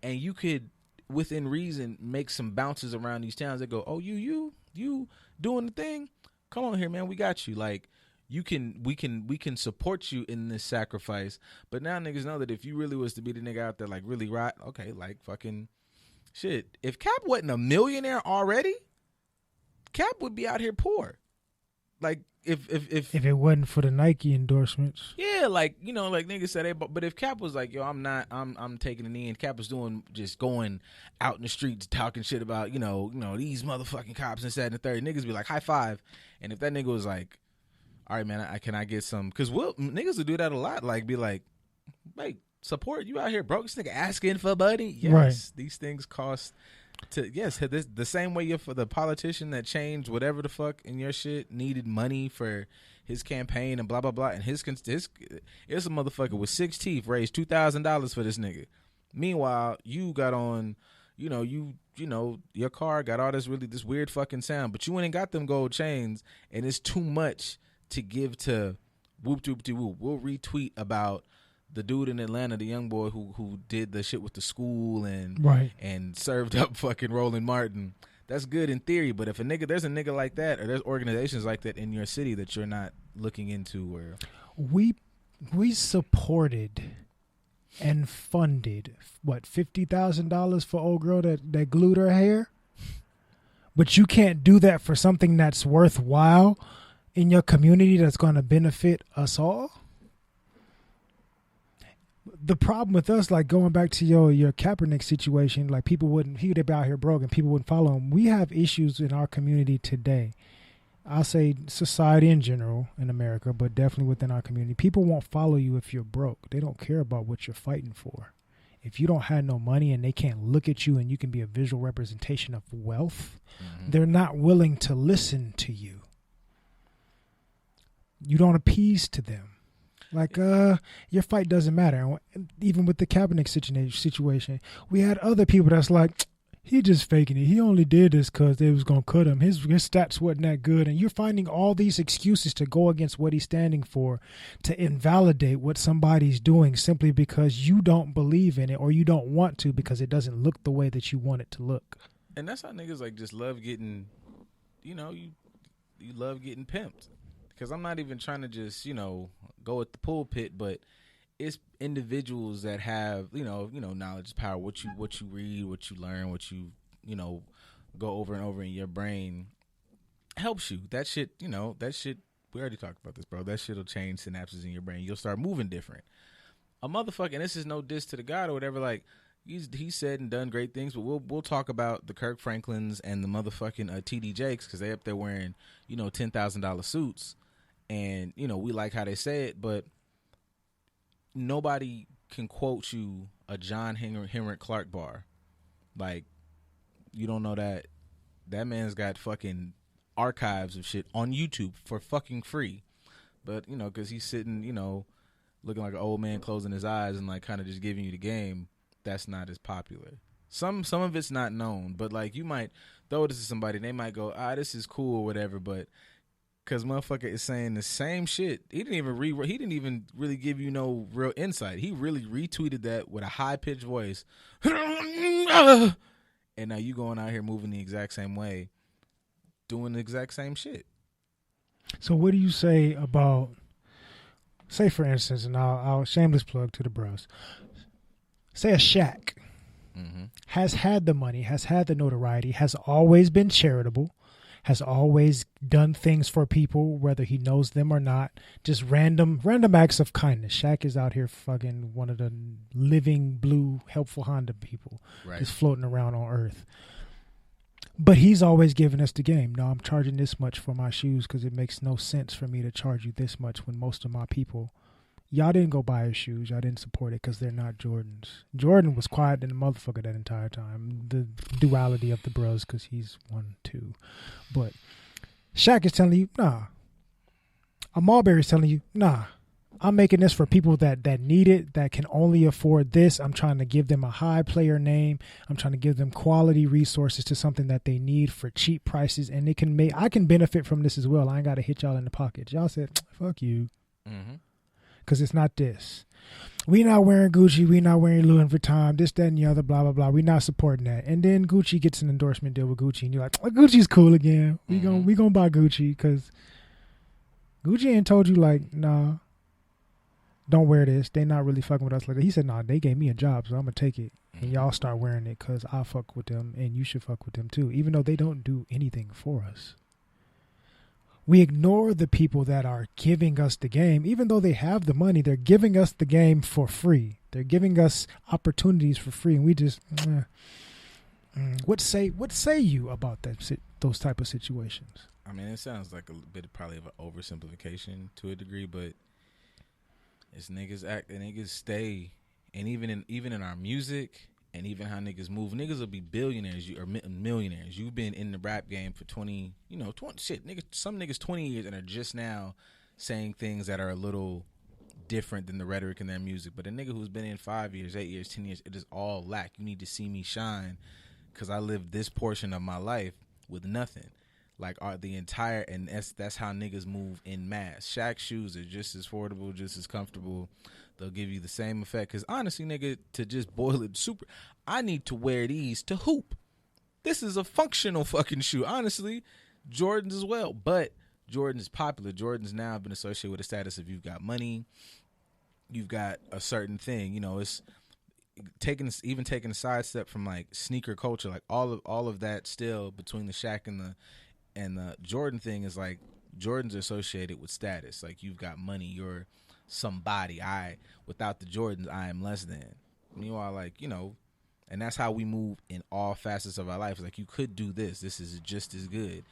Speaker 1: And you could, within reason, make some bounces around these towns that go, oh, you doing the thing? Come on here, man. We got you. Like, we can support you in this sacrifice. But now niggas know that if you really was to be the nigga out there, like, really right, okay, like, fucking shit. If Cap wasn't a millionaire already, Cap would be out here poor. Like, if
Speaker 2: it wasn't for the Nike endorsements.
Speaker 1: Yeah, like, like niggas said, but if Cap was like, yo, I'm taking a knee, and Cap was just going out in the streets talking shit about, these motherfucking cops and that and the third, niggas be like, high five. And if that nigga was like, all right, man, can I get some? Because niggas would do that a lot. Like, be like, wait, support you out here, bro. This nigga asking for money. Yes, right. These things cost. The same way for the politician that changed whatever the fuck in your shit needed money for his campaign and blah blah blah, and his it's a motherfucker with 6 teeth raised $2,000 for this nigga. Meanwhile, you got on, your car got all this weird fucking sound, but you ain't got them gold chains, and it's too much to give to whoop doop de whoop. We'll retweet about the dude in Atlanta, the young boy who did the shit with the school and served up fucking Roland Martin. That's good in theory, but if there's a nigga like that, or there's organizations like that in your city that you're not looking into, or
Speaker 2: we supported and funded $50,000 for old girl that glued her hair, but you can't do that for something that's worthwhile in your community that's going to benefit us all. The problem with us, like, going back to your Kaepernick situation, like, he would be out here broke and people wouldn't follow him. We have issues in our community today. I'll say society in general in America, but definitely within our community. People won't follow you if you're broke. They don't care about what you're fighting for. If you don't have no money and they can't look at you and you can be a visual representation of wealth, they're not willing to listen to you. You don't appease to them. Like, your fight doesn't matter. Even with the Kaepernick situation, we had other people that's like, he just faking it. He only did this because they was going to cut him. His stats wasn't that good. And you're finding all these excuses to go against what he's standing for, to invalidate what somebody's doing simply because you don't believe in it, or you don't want to because it doesn't look the way that you want it to look.
Speaker 1: And that's how niggas, like, just love getting, you love getting pimped. Because I'm not even trying to just, go at the pulpit, but it's individuals that have, knowledge is power. What you read, what you learn, what you go over and over in your brain helps you. That shit, we already talked about this, bro. That shit will change synapses in your brain. You'll start moving different. A motherfucker, and this is no diss to the God or whatever, like, he said and done great things, but we'll talk about the Kirk Franklins and the motherfucking TD Jakes, because they up there wearing, $10,000 suits. and we like how they say it, but nobody can quote you a John Henrik Clark bar. Like, you don't know that man's got fucking archives of shit on YouTube for fucking free. But, because he's sitting, looking like an old man closing his eyes and, like, kind of just giving you the game, that's not as popular. Some of it's not known, but, like, you might throw this to somebody, and they might go, this is cool or whatever, but because motherfucker is saying the same shit. He didn't even really give you no real insight. He really retweeted that with a high-pitched voice. And now you going out here moving the exact same way, doing the exact same shit.
Speaker 2: So what do you say about, say for instance, and I'll shameless plug to the bros. Say a Shaq has had the money, has had the notoriety, has always been charitable, has always done things for people, whether he knows them or not, just random acts of kindness. Shaq is out here fucking one of the living blue helpful Honda people, right, just floating around on Earth. But he's always giving us the game. No, I'm charging this much for my shoes because it makes no sense for me to charge you this much when most of my people, y'all didn't go buy his shoes. Y'all didn't support it because they're not Jordans. Jordan was quiet than a motherfucker that entire time. The duality of the bros because he's 1, 2. But Shaq is telling you, nah. A Marbury's telling you, nah. I'm making this for people that need it, that can only afford this. I'm trying to give them a high player name. I'm trying to give them quality resources to something that they need for cheap prices. And I can benefit from this as well. I ain't got to hit y'all in the pockets. Y'all said, fuck you. Because it's not this. We not wearing Gucci. We not wearing Louis Vuitton. This, that, and the other, blah, blah, blah. We not supporting that. And then Gucci gets an endorsement deal with Gucci. And you're like, Gucci's cool again. We gonna buy Gucci because Gucci ain't told you, like, nah, don't wear this. They not really fucking with us like that. He said, nah, they gave me a job, so I'm going to take it. And y'all start wearing it because I fuck with them and you should fuck with them too, even though they don't do anything for us. We ignore the people that are giving us the game. Even though they have the money, they're giving us the game for free. They're giving us opportunities for free. And we just, what say you about those type of situations?
Speaker 1: I mean, it sounds like a bit probably of an oversimplification to a degree, but it's niggas act and niggas stay. And even in our music and even how niggas move, niggas will be billionaires or millionaires. You've been in the rap game for 20 shit, niggas, some niggas 20 years and are just now saying things that are a little different than the rhetoric in their music. But a nigga who's been in 5 years, 8 years, 10 years, it is all lack. You need to see me shine because I lived this portion of my life with nothing. Like the entire, and that's how niggas move in mass. Shaq shoes are just as affordable, just as comfortable. They'll give you the same effect. Because honestly, nigga, to just boil it super, I need to wear these to hoop. This is a functional fucking shoe. Honestly, Jordans as well. But Jordan is popular. Jordans now have been associated with the status of you've got money, you've got a certain thing. You know, it's taking a sidestep from like sneaker culture. Like all of that still between the Shaq and the Jordan thing is like Jordans are associated with status. Like you've got money, you're somebody. Without the Jordans, I am less than. Meanwhile, like, you know, and that's how we move in all facets of our life. It's like you could do this. This is just as good.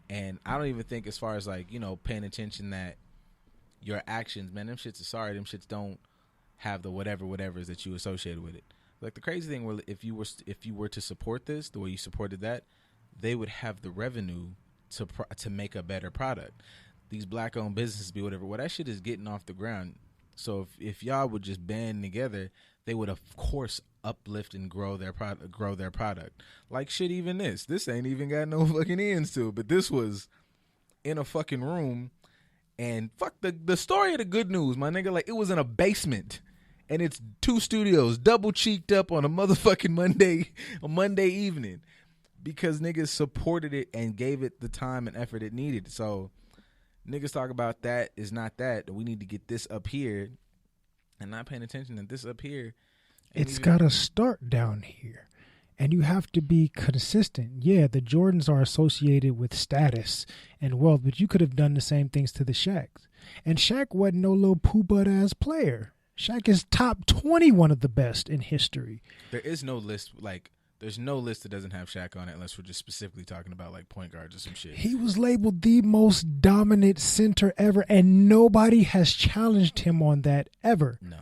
Speaker 1: And I don't even think as far as like, you know, paying attention that your actions, man, them shits are sorry. Them shits don't have the whatever is that you associated with it. Like the crazy thing was if you were to support this the way you supported that, they would have the revenue to make a better product. These black-owned businesses be whatever. Well, that shit is getting off the ground. So if y'all would just band together, they would of course uplift and grow their product. Like shit, even this ain't even got no fucking ends to it. But this was in a fucking room, and fuck the story of the good news, my nigga. Like it was in a basement, and it's 2 studios double cheeked up on a motherfucking Monday evening. Because niggas supported it and gave it the time and effort it needed. So niggas talk about that is not that. We need to get this up here and not paying attention that this up here.
Speaker 2: It's got to start down here. And you have to be consistent. Yeah, the Jordans are associated with status and wealth, but you could have done the same things to the Shaqs. And Shaq wasn't no little poo-butt ass player. Shaq is top 20, one of the best in history.
Speaker 1: There is no list like There's no list that doesn't have Shaq on it unless we're just specifically talking about like point guards or some shit.
Speaker 2: He was labeled the most dominant center ever, and nobody has challenged him on that ever.
Speaker 1: No.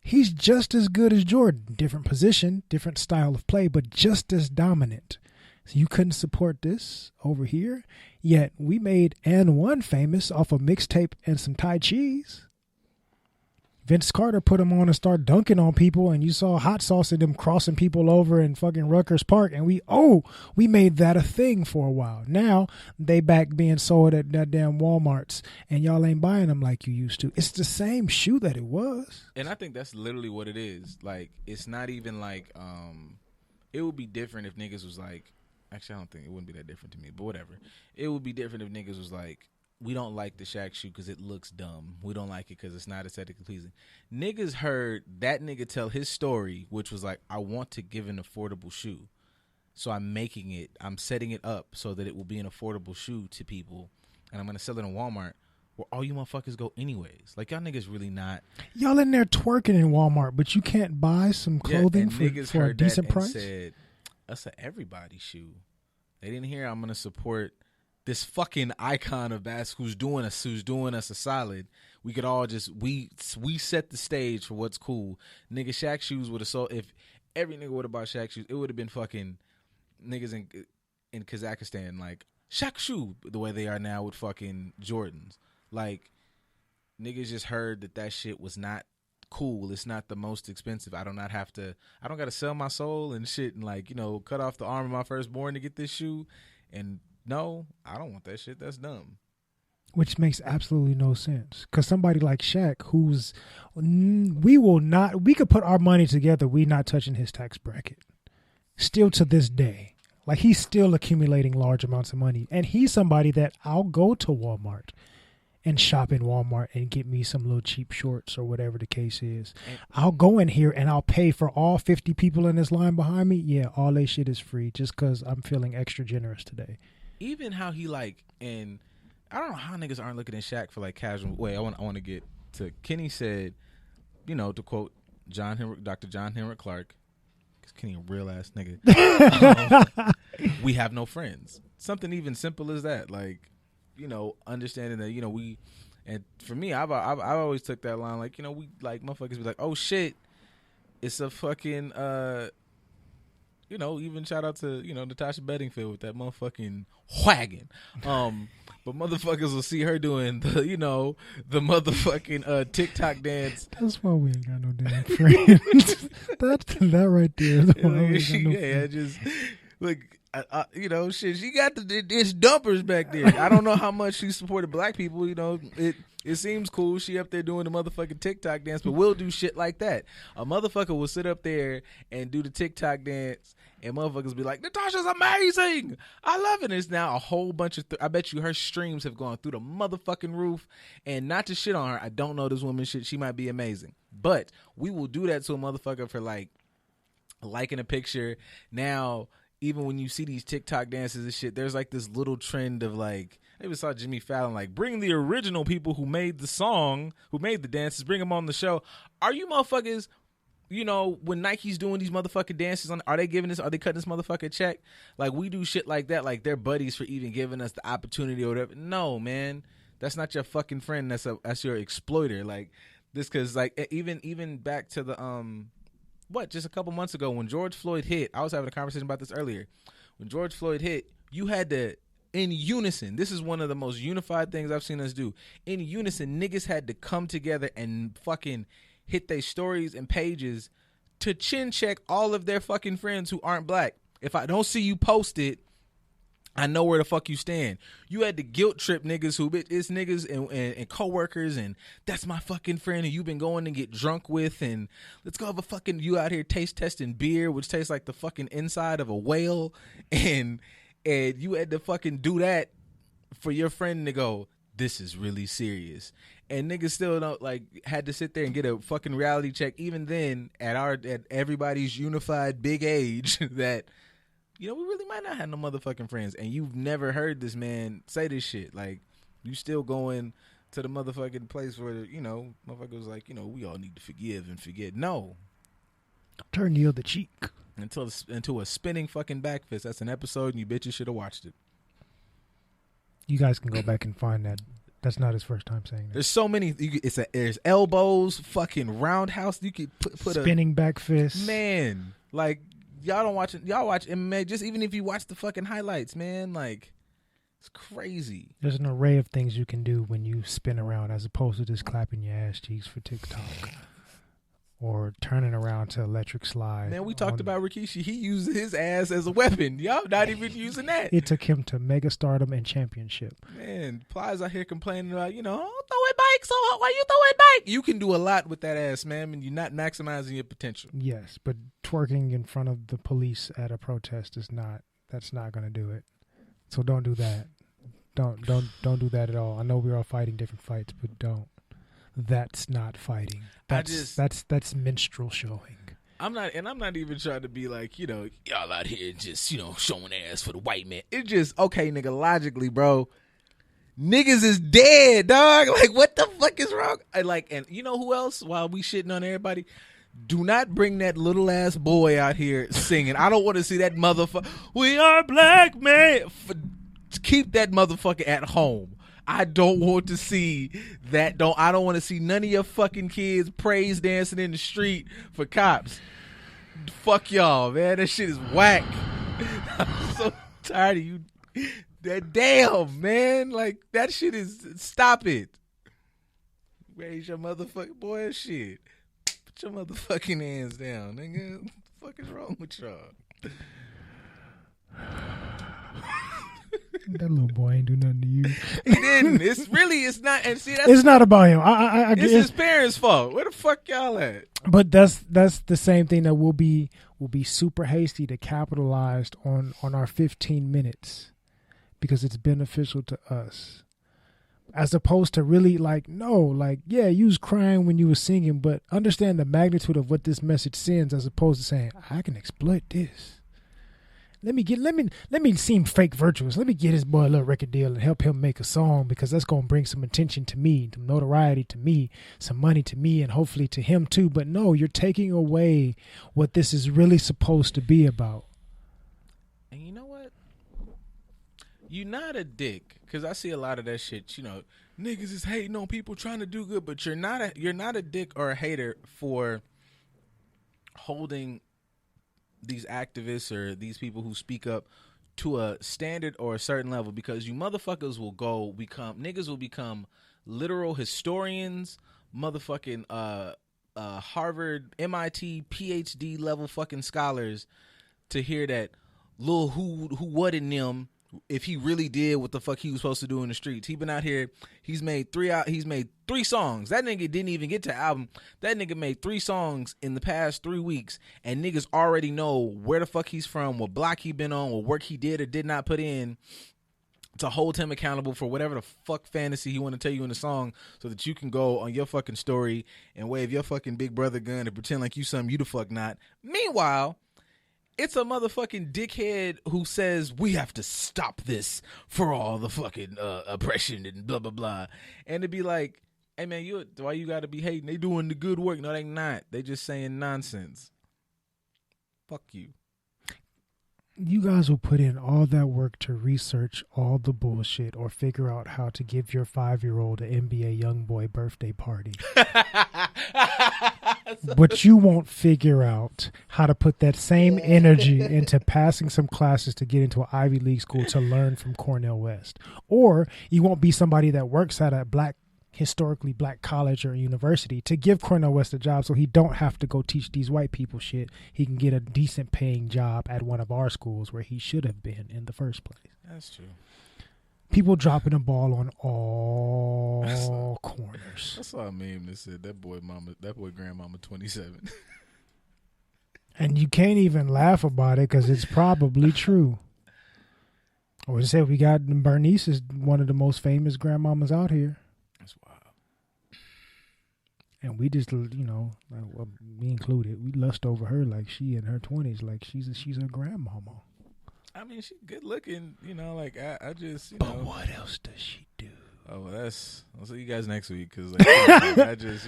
Speaker 2: He's just as good as Jordan. Different position, different style of play, but just as dominant. So you couldn't support this over here. Yet we made N1 famous off a mixtape and some Thai cheese. Vince Carter put him on and started dunking on people, and you saw hot sauce in them crossing people over in fucking Rutgers Park, and we made that a thing for a while. Now they back being sold at that damn Walmarts, and y'all ain't buying them like you used to. It's the same shoe that it was.
Speaker 1: And I think that's literally what it is. Like, it's not even like it would be different if niggas was like, actually I don't think it wouldn't be that different to me, but whatever. It would be different if niggas was like, we don't like the Shaq shoe because it looks dumb. We don't like it because it's not aesthetically pleasing. Niggas heard that nigga tell his story, which was like, I want to give an affordable shoe. So I'm setting it up so that it will be an affordable shoe to people. And I'm going to sell it in Walmart where all you motherfuckers go anyways. Like, y'all niggas really not.
Speaker 2: Y'all in there twerking in Walmart, but you can't buy some clothing for a decent price?
Speaker 1: Said, that's a everybody shoe. They didn't hear I'm going to support this fucking icon of basketball who's doing us a solid. We could all just we set the stage for what's cool. Nigga, Shaq shoes would have sold. If every nigga would have bought Shaq shoes, it would have been fucking niggas in Kazakhstan like Shaq shoe the way they are now with fucking Jordans. Like, niggas just heard that shit was not cool. It's not the most expensive. I don't gotta sell my soul and shit and like, you know, cut off the arm of my firstborn to get this shoe. And no, I don't want that shit. That's dumb.
Speaker 2: Which makes absolutely no sense. Because somebody like Shaq, we could put our money together, we not touching his tax bracket. Still to this day. Like, he's still accumulating large amounts of money. And he's somebody that I'll go to Walmart and shop in Walmart and get me some little cheap shorts or whatever the case is. I'll go in here and I'll pay for all 50 people in this line behind me. Yeah, all they shit is free just because I'm feeling extra generous today.
Speaker 1: Even how he like, and I don't know how niggas aren't looking at Shaq for like casual. Wait, I want to get to Kenny said, you know, to quote Dr. John Henrik Clark, because Kenny a real ass nigga. We have no friends. Something even simple as that, like, you know, understanding that, you know, and for me, I've always took that line, like, you know, we like motherfuckers be like, oh shit, it's a fucking you know, even shout out to, you know, Natasha Bedingfield with that motherfucking wagon. But motherfuckers will see her doing the, you know, the motherfucking TikTok dance.
Speaker 2: That's why we ain't got no damn friends. that right there is why we ain't got no friends.
Speaker 1: Just like, you know, shit, she got this dumpers back there. I don't know how much she supported black people, you know, it seems cool. She up there doing the motherfucking TikTok dance, but we'll do shit like that. A motherfucker will sit up there and do the TikTok dance, and motherfuckers be like, Natasha's amazing. I love it. And it's now a whole bunch of, I bet you her streams have gone through the motherfucking roof. And not to shit on her, I don't know this woman shit. She might be amazing. But we will do that to a motherfucker for like liking a picture. Now, even when you see these TikTok dances and shit, there's like this little trend of like, I even saw Jimmy Fallon like, bring the original people who made the song, who made the dances, bring them on the show. Are you motherfuckers, you know, when Nike's doing these motherfucking dances, are they cutting this motherfucker check? Like, we do shit like that, like they're buddies for even giving us the opportunity or whatever. No, man, that's not your fucking friend. That's your exploiter. Like this, cause like even back to the just a couple months ago when George Floyd hit, I was having a conversation about this earlier. When George Floyd hit, you had to, in unison, this is one of the most unified things I've seen us do. In unison, niggas had to come together and fucking hit their stories and pages to chin check all of their fucking friends who aren't black. If I don't see you post it, I know where the fuck you stand. You had to guilt trip niggas who it's niggas and coworkers, and that's my fucking friend who you've been going to get drunk with, and let's go have a fucking, you out here taste testing beer, which tastes like the fucking inside of a whale, and you had to fucking do that for your friend to go, this is really serious. And niggas still don't, like, had to sit there and get a fucking reality check even then at everybody's unified big age that, you know, we really might not have no motherfucking friends. And you've never heard this man say this shit. Like, you still going to the motherfucking place where, you know, motherfuckers like, you know, we all need to forgive and forget. No.
Speaker 2: Turn the other cheek.
Speaker 1: into a spinning fucking back fist. That's an episode, and you bitches should have watched it.
Speaker 2: You guys can go back and find that. That's not his first time saying that.
Speaker 1: There's so many. There's elbows, fucking roundhouse. You could put
Speaker 2: spinning back fist.
Speaker 1: Man, like y'all don't watch it. Y'all watch MMA. Just even if you watch the fucking highlights, man, like it's crazy.
Speaker 2: There's an array of things you can do when you spin around, as opposed to just clapping your ass cheeks for TikTok. Or turning around to electric slide.
Speaker 1: Man, we talked about Rikishi. He used his ass as a weapon. Y'all not even using that.
Speaker 2: It took him to mega stardom and championship.
Speaker 1: Man, Plies out here complaining about, oh, throwing bikes. So why you throwing bike? You can do a lot with that ass, man, and you're not maximizing your potential.
Speaker 2: Yes, but twerking in front of the police at a protest that's not going to do it. So don't do that. Don't do that at all. I know we're all fighting different fights, but don't. That's not fighting. That's minstrel showing.
Speaker 1: I'm not even trying to be like, y'all out here just, showing ass for the white man. It's just, okay, nigga, logically, bro. Niggas is dead, dog. Like, what the fuck is wrong? And you know who else, while we shitting on everybody? Do not bring that little ass boy out here singing. I don't want to see that motherfucker. We are black, man. Keep that motherfucker at home. I don't want to see that. I don't want to see none of your fucking kids praise dancing in the street for cops. Fuck y'all, man. That shit is whack. I'm so tired of you. That damn, man. Like, that shit is. Stop it. Raise your motherfucking boy shit. Put your motherfucking hands down, nigga. What the fuck is wrong with y'all?
Speaker 2: That little boy ain't do nothing to you.
Speaker 1: He didn't. It's not. And see,
Speaker 2: it's not about him. I
Speaker 1: it's his parents' fault. Where the fuck y'all at?
Speaker 2: But that's the same thing that will be super hasty to capitalize on our 15 minutes because it's beneficial to us, as opposed to really you was crying when you were singing, but understand the magnitude of what this message sends, as opposed to saying I can exploit this. Let me seem fake virtuous. Let me get his boy a little record deal and help him make a song, because that's going to bring some attention to me, some notoriety to me, some money to me, and hopefully to him too. But no, you're taking away what this is really supposed to be about.
Speaker 1: And you know what? You're not a dick, because I see a lot of that shit. Niggas is hating on people trying to do good, but you're not a dick or a hater for holding these activists or these people who speak up to a standard or a certain level, because you motherfuckers will niggas will become literal historians, motherfucking Harvard, MIT, PhD level fucking scholars to hear that Lil who what in them, if he really did what the fuck he was supposed to do in the streets. He been out here, he's made three songs. That nigga didn't even get to album. That nigga made 3 songs in the past 3 weeks, and niggas already know where the fuck he's from, what block he been on, what work he did or did not put in to hold him accountable for whatever the fuck fantasy he want to tell you in the song, so that you can go on your fucking story and wave your fucking big brother gun and pretend like you something you the fuck not. Meanwhile, it's a motherfucking dickhead who says we have to stop this for all the fucking oppression and blah, blah, blah. And to be like, hey, man, why you got to be hating? They doing the good work. No, they not. They just saying nonsense. Fuck you.
Speaker 2: You guys will put in all that work to research all the bullshit or figure out how to give your 5-year-old an NBA YoungBoy birthday party. But you won't figure out how to put that same energy into passing some classes to get into an Ivy League school to learn from Cornell West. Or you won't be somebody that works at a historically black college or university to give Cornell West a job, so he don't have to go teach these white people shit. He can get a decent paying job at one of our schools where he should have been in the first place.
Speaker 1: That's true.
Speaker 2: People dropping the ball on all corners.
Speaker 1: I saw a meme that said that boy grandmama 27.
Speaker 2: And you can't even laugh about it because it's probably true. Or just say we got Bernice is one of the most famous grandmamas out here.
Speaker 1: That's wild.
Speaker 2: And we just, me included, we lust over her like she in her 20s, like she's a grandmama.
Speaker 1: I mean, she's good looking, I just,
Speaker 2: But what else does she do?
Speaker 1: Oh, I'll see you guys next week, because, I just,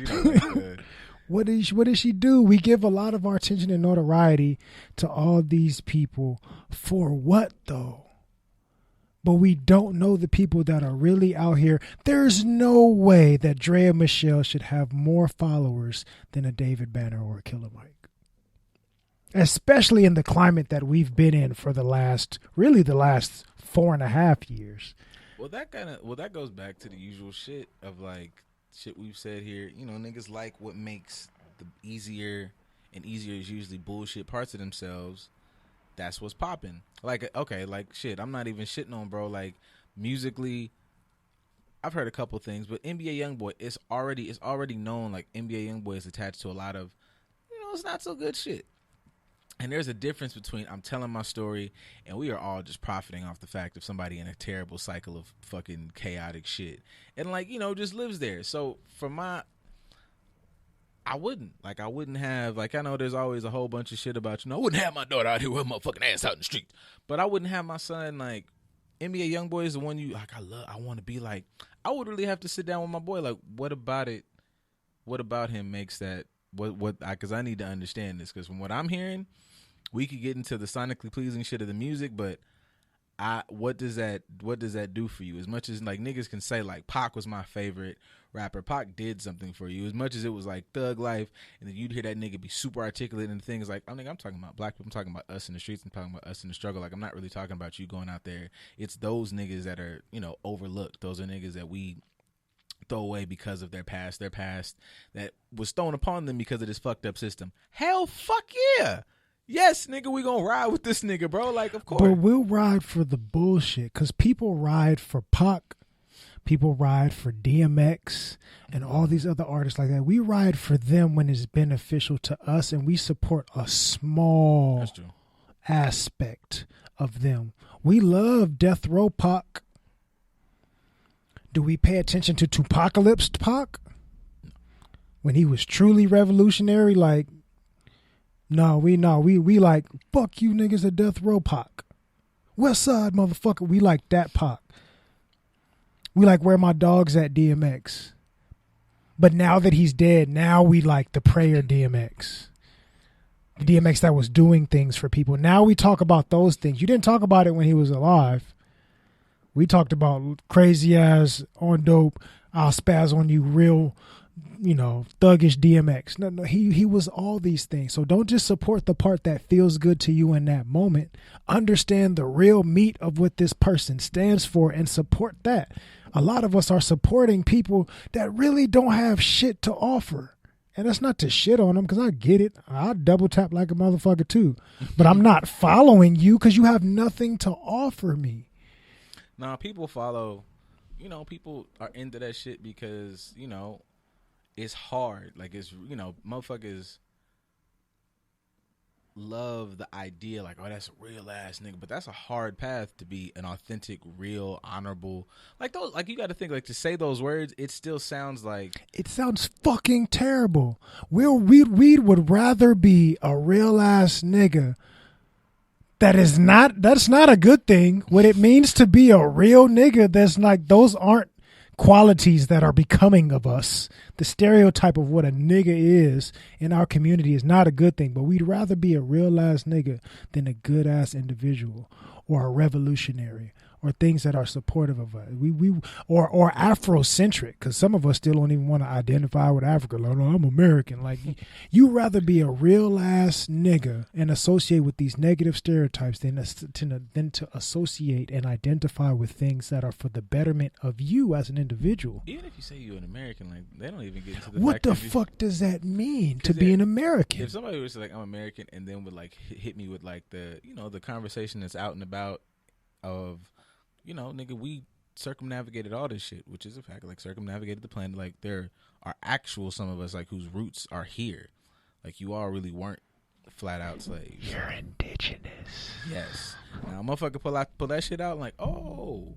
Speaker 2: What does she do? We give a lot of our attention and notoriety to all these people for what though? But we don't know the people that are really out here. There's no way that Drea Michelle should have more followers than a David Banner or a Killer Mike. Especially in the climate that we've been in for the last 4.5 years.
Speaker 1: Well, that goes back to the usual shit of like shit we've said here. You know, niggas like what makes the easier is usually bullshit parts of themselves. That's what's popping. Like, okay, like shit. I'm not even shitting on, bro. Like musically, I've heard a couple things, but NBA YoungBoy it's already known. Like NBA YoungBoy is attached to a lot of, it's not so good shit. And there's a difference between I'm telling my story and we are all just profiting off the fact of somebody in a terrible cycle of fucking chaotic shit. And like, just lives there. So I wouldn't have, like, I know there's always a whole bunch of shit about, I wouldn't have my daughter out here with my fucking ass out in the street. But I wouldn't have my son, like, NBA YoungBoy is the one I want to be like. I would really have to sit down with my boy, like, what about him makes that, because I need to understand this. Because from what I'm hearing, we could get into the sonically pleasing shit of the music, but what does that do for you? As much as like niggas can say like Pac was my favorite rapper, Pac did something for you. As much as it was like Thug Life, and then you'd hear that nigga be super articulate and things like, I'm talking about black people, I'm talking about us in the streets, I'm talking about us in the struggle. Like I'm not really talking about you going out there. It's those niggas that are overlooked. Those are niggas that we throw away because of their past that was thrown upon them because of this fucked up system. Hell, fuck yeah. Yes, nigga, we gonna ride with this nigga, bro. Like, of course.
Speaker 2: But we'll ride for the bullshit because people ride for Pac, people ride for DMX, and all these other artists like that. We ride for them when it's beneficial to us, and we support a small aspect of them. We love Death Row Pac. Do we pay attention to Tupacalypse Pac? When he was truly revolutionary, like, we like, fuck you niggas at Death Row Pac. West Side motherfucker, we like that Pac. We like Where My Dog's At DMX. But now that he's dead, now we like the prayer DMX. The DMX that was doing things for people. Now we talk about those things. You didn't talk about it when he was alive. We talked about crazy ass on dope, I'll spaz on you real, thuggish DMX. No, he was all these things. So don't just support the part that feels good to you in that moment. Understand the real meat of what this person stands for and support that. A lot of us are supporting people that really don't have shit to offer. And that's not to shit on them because I get it. I double tap like a motherfucker too. But I'm not following you because you have nothing to offer me.
Speaker 1: Nah, people follow, people are into that shit because, it's hard. Like, it's, motherfuckers love the idea, like, oh, that's a real ass nigga. But that's a hard path to be an authentic, real, honorable. Like, those, like, you got to think, like, to say those words, it still sounds like.
Speaker 2: It sounds fucking terrible. We would rather be a real ass nigga. That's not a good thing. What it means to be a real nigga, that's like, those aren't qualities that are becoming of us. The stereotype of what a nigga is in our community is not a good thing, but we'd rather be a real ass nigga than a good ass individual or a revolutionary or things that are supportive of us. Or Afrocentric, because some of us still don't even want to identify with Africa. Like, no, I'm American. Like, you rather be a real ass nigga and associate with these negative stereotypes than to associate and identify with things that are for the betterment of you as an individual.
Speaker 1: Even if you say you're an American, like, they don't even get into the
Speaker 2: what
Speaker 1: fact
Speaker 2: the
Speaker 1: that
Speaker 2: fuck does that mean to be an American?
Speaker 1: If somebody was like, I'm American, and then would like hit me with like the the conversation that's out and about of, nigga, we circumnavigated all this shit, which is a fact. Like, circumnavigated the planet. Like, there are actual some of us like whose roots are here. Like, you all really weren't flat out slaves.
Speaker 2: You're indigenous.
Speaker 1: Yes. Now, motherfucker pull that shit out. Like, oh,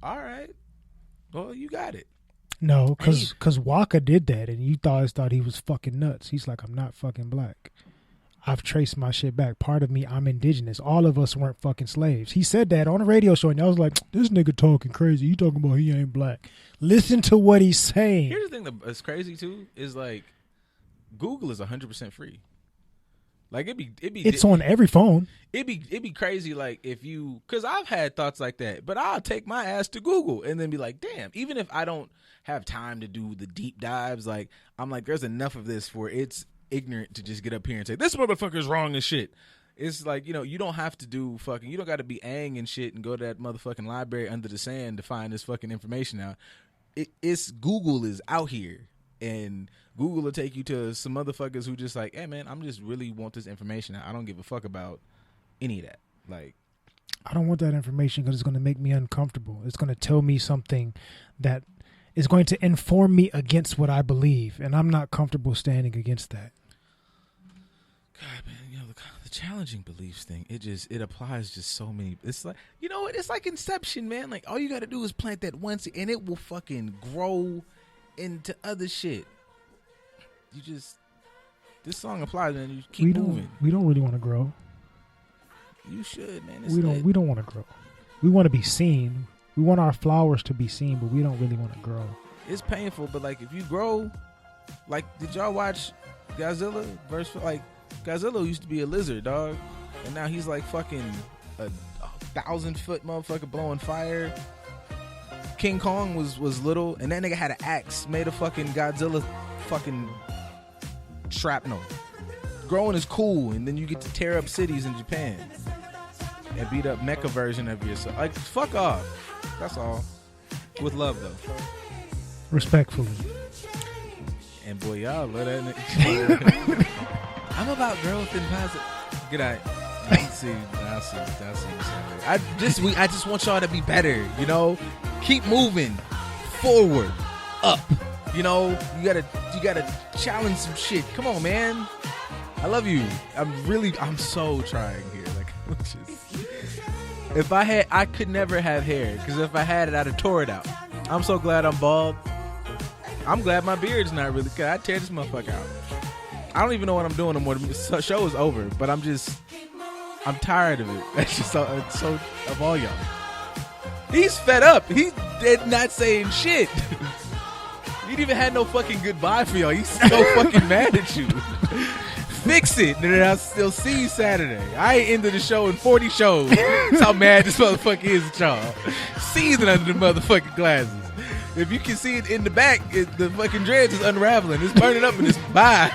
Speaker 1: all right. Well, you got it.
Speaker 2: No, because Waka did that, and you thought he was fucking nuts. He's like, I'm not fucking black. I've traced my shit back. Part of me, I'm indigenous. All of us weren't fucking slaves. He said that on a radio show, and I was like, this nigga talking crazy. You talking about he ain't black. Listen to what he's saying.
Speaker 1: Here's the thing that's crazy, too, is like, Google is 100% free. Like
Speaker 2: it's on every phone.
Speaker 1: It'd be crazy, like, if you, because I've had thoughts like that, but I'll take my ass to Google and then be like, damn, even if I don't have time to do the deep dives, like, I'm like, there's enough of this for it's ignorant to just get up here and say, this motherfucker's wrong and shit. It's like, you know, you don't have to do fucking, you don't got to be Aang and shit and go to that motherfucking library under the sand to find this fucking information out. It's Google is out here, and Google will take you to some motherfuckers who just like, hey man, I'm just really want this information out. I don't give a fuck about any of that. Like,
Speaker 2: I don't want that information because it's going to make me uncomfortable. It's going to tell me something that is going to inform me against what I believe, and I'm not comfortable standing against that.
Speaker 1: God, man, you know, the challenging beliefs thing, it applies just so many. It's like, you know what? It's like Inception, man. Like, all you got to do is plant that once, and it will fucking grow into other shit. You just, this song applies, man. You keep moving.
Speaker 2: We don't really want to grow.
Speaker 1: You should, man.
Speaker 2: We don't want to grow. We want to be seen. We want our flowers to be seen, but we don't really want to grow.
Speaker 1: It's painful, but like, if you grow, like, did y'all watch Godzilla versus, like, Godzilla used to be a lizard, dog, and now he's like fucking a 1,000-foot motherfucker blowing fire. King Kong was little, and that nigga had an axe made of fucking Godzilla fucking shrapnel. Growing is cool, and then you get to tear up cities in Japan and beat up mecha version of yourself. Like, fuck off. That's all. With love, though.
Speaker 2: Respectfully.
Speaker 1: And boy, y'all love that nigga. I'm about growth and positive. Good night. I'll see. I just want y'all to be better, you know? Keep moving forward, up. You know, you gotta challenge some shit. Come on, man. I love you. I'm so trying here. Like, I could never have hair, because if I had it, I'd have tore it out. I'm so glad I'm bald. I'm glad my beard's not really cut. I'd tear this motherfucker out. I don't even know what I'm doing anymore. The show is over, but I'm tired of it. That's just so of all y'all. He's fed up. He did not saying shit. He didn't even have no fucking goodbye for y'all. He's so fucking mad at you. Fix it, and then I'll still see you Saturday. I ain't ended the show in 40 shows. That's how mad this motherfucker is at y'all. Seething under the motherfucking glasses. If you can see it in the back, the fucking dreads is unraveling. It's burning up and it's bye.